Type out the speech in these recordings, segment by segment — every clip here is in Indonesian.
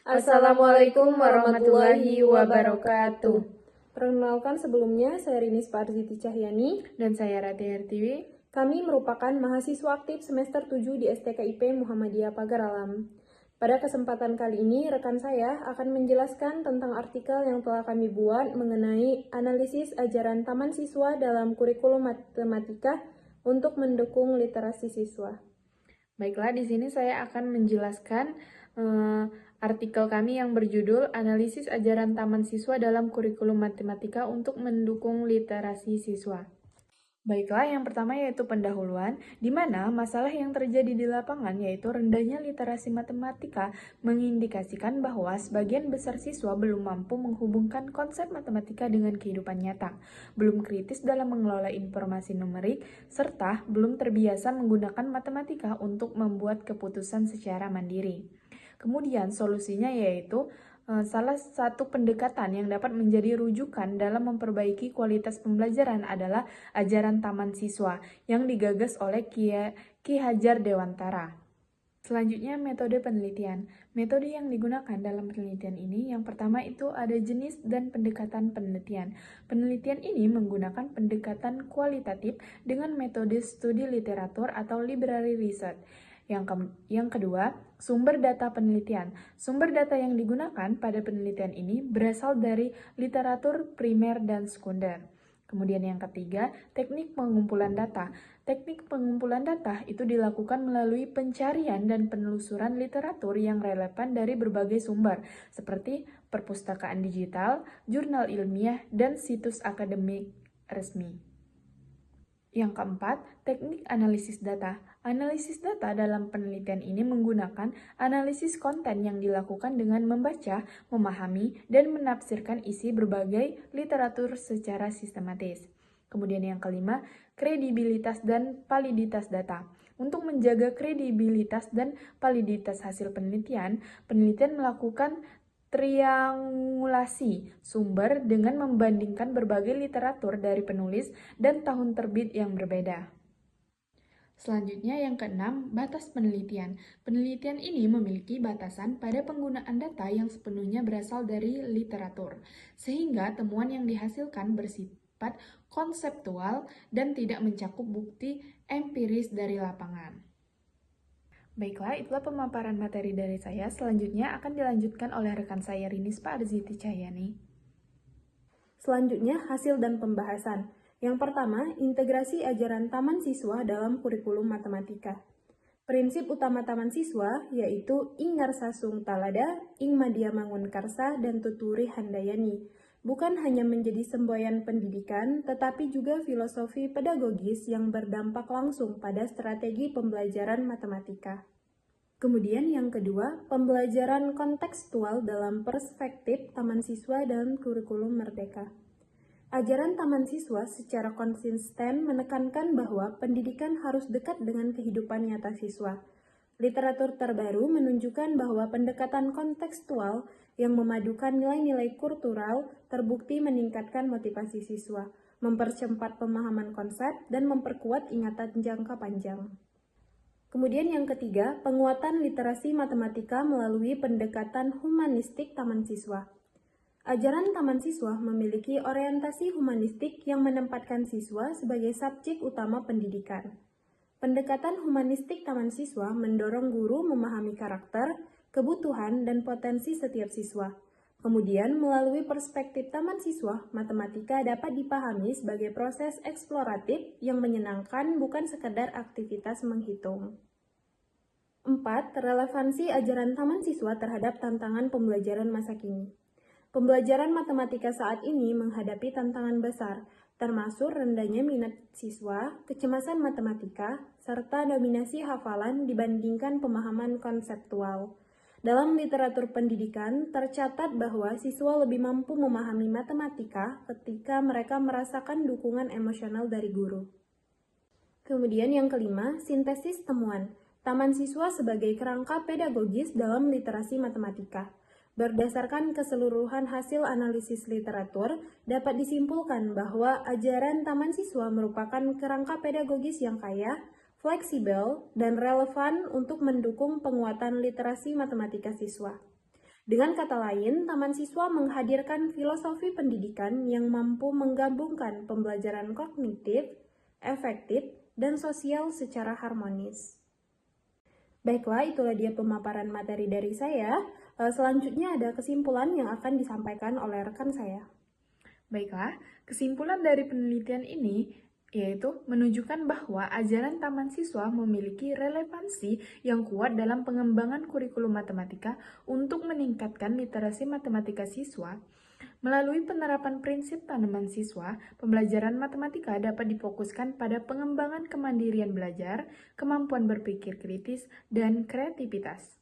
Assalamualaikum warahmatullahi wabarakatuh. Perkenalkan sebelumnya, saya Rini Sparziti Cahyani. Dan saya Rati Hartiwi. Kami merupakan mahasiswa aktif semester 7 di STKIP Muhammadiyah Pagar Alam. Pada kesempatan kali ini, rekan saya akan menjelaskan tentang artikel yang telah kami buat mengenai analisis ajaran taman siswa dalam kurikulum matematika untuk mendukung literasi siswa. Baiklah, di sini saya akan menjelaskan artikel kami yang berjudul Analisis Ajaran Taman Siswa dalam Kurikulum Matematika untuk Mendukung Literasi Siswa. Baiklah, yang pertama yaitu pendahuluan, di mana masalah yang terjadi di lapangan yaitu rendahnya literasi matematika mengindikasikan bahwa sebagian besar siswa belum mampu menghubungkan konsep matematika dengan kehidupan nyata, belum kritis dalam mengelola informasi numerik, serta belum terbiasa menggunakan matematika untuk membuat keputusan secara mandiri. Kemudian solusinya yaitu salah satu pendekatan yang dapat menjadi rujukan dalam memperbaiki kualitas pembelajaran adalah ajaran taman siswa yang digagas oleh Ki Hajar Dewantara. Selanjutnya, metode penelitian. Metode yang digunakan dalam penelitian ini yang pertama itu ada jenis dan pendekatan penelitian. Penelitian ini menggunakan pendekatan kualitatif dengan metode studi literatur atau library research. Yang kedua, sumber data penelitian. Sumber data yang digunakan pada penelitian ini berasal dari literatur primer dan sekunder. Kemudian yang ketiga, teknik pengumpulan data. Teknik pengumpulan data itu dilakukan melalui pencarian dan penelusuran literatur yang relevan dari berbagai sumber, seperti perpustakaan digital, jurnal ilmiah, dan situs akademik resmi. Yang keempat, teknik analisis data. Analisis data dalam penelitian ini menggunakan analisis konten yang dilakukan dengan membaca, memahami, dan menafsirkan isi berbagai literatur secara sistematis. Kemudian yang kelima, kredibilitas dan validitas data. Untuk menjaga kredibilitas dan validitas hasil penelitian, penelitian melakukan triangulasi sumber dengan membandingkan berbagai literatur dari penulis dan tahun terbit yang berbeda. Selanjutnya yang keenam, batas penelitian. Penelitian ini memiliki batasan pada penggunaan data yang sepenuhnya berasal dari literatur, sehingga temuan yang dihasilkan bersifat konseptual dan tidak mencakup bukti empiris dari lapangan. Baiklah, itulah pemaparan materi dari saya. Selanjutnya akan dilanjutkan oleh rekan saya Rini Sparziti Cahyani. Selanjutnya, hasil dan pembahasan. Yang pertama, integrasi ajaran taman siswa dalam kurikulum matematika. Prinsip utama taman siswa yaitu ing ngarsasung talada, ing madya mangun karsa, dan tuturi handayani. Bukan hanya menjadi semboyan pendidikan, tetapi juga filosofi pedagogis yang berdampak langsung pada strategi pembelajaran matematika. Kemudian yang kedua, pembelajaran kontekstual dalam perspektif taman siswa dan kurikulum merdeka. Ajaran taman siswa secara konsisten menekankan bahwa pendidikan harus dekat dengan kehidupan nyata siswa. Literatur terbaru menunjukkan bahwa pendekatan kontekstual yang memadukan nilai-nilai kultural terbukti meningkatkan motivasi siswa, mempercepat pemahaman konsep, dan memperkuat ingatan jangka panjang. Kemudian yang ketiga, penguatan literasi matematika melalui pendekatan humanistik taman siswa. Ajaran taman siswa memiliki orientasi humanistik yang menempatkan siswa sebagai subjek utama pendidikan. Pendekatan humanistik taman siswa mendorong guru memahami karakter, kebutuhan, dan potensi setiap siswa. Kemudian, melalui perspektif taman siswa, matematika dapat dipahami sebagai proses eksploratif yang menyenangkan, bukan sekedar aktivitas menghitung. 4. Relevansi ajaran taman siswa terhadap tantangan pembelajaran masa kini. Pembelajaran matematika saat ini menghadapi tantangan besar, termasuk rendahnya minat siswa, kecemasan matematika, serta dominasi hafalan dibandingkan pemahaman konseptual. Dalam literatur pendidikan, tercatat bahwa siswa lebih mampu memahami matematika ketika mereka merasakan dukungan emosional dari guru. Kemudian yang kelima, sintesis temuan. Taman siswa sebagai kerangka pedagogis dalam literasi matematika. Berdasarkan keseluruhan hasil analisis literatur, dapat disimpulkan bahwa ajaran taman siswa merupakan kerangka pedagogis yang kaya, fleksibel, dan relevan untuk mendukung penguatan literasi matematika siswa. Dengan kata lain, Taman Siswa menghadirkan filosofi pendidikan yang mampu menggabungkan pembelajaran kognitif, efektif, dan sosial secara harmonis. Baiklah, itulah dia pemaparan materi dari saya. Selanjutnya ada kesimpulan yang akan disampaikan oleh rekan saya. Baiklah, kesimpulan dari penelitian ini yaitu menunjukkan bahwa ajaran taman siswa memiliki relevansi yang kuat dalam pengembangan kurikulum matematika untuk meningkatkan literasi matematika siswa. Melalui penerapan prinsip tanaman siswa, pembelajaran matematika dapat difokuskan pada pengembangan kemandirian belajar, kemampuan berpikir kritis, dan kreativitas.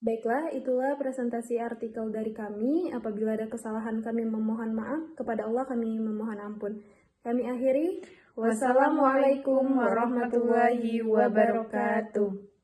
Baiklah, itulah presentasi artikel dari kami. Apabila ada kesalahan, kami memohon maaf. Kepada Allah kami memohon ampun. Kami akhiri. Wassalamualaikum warahmatullahi wabarakatuh.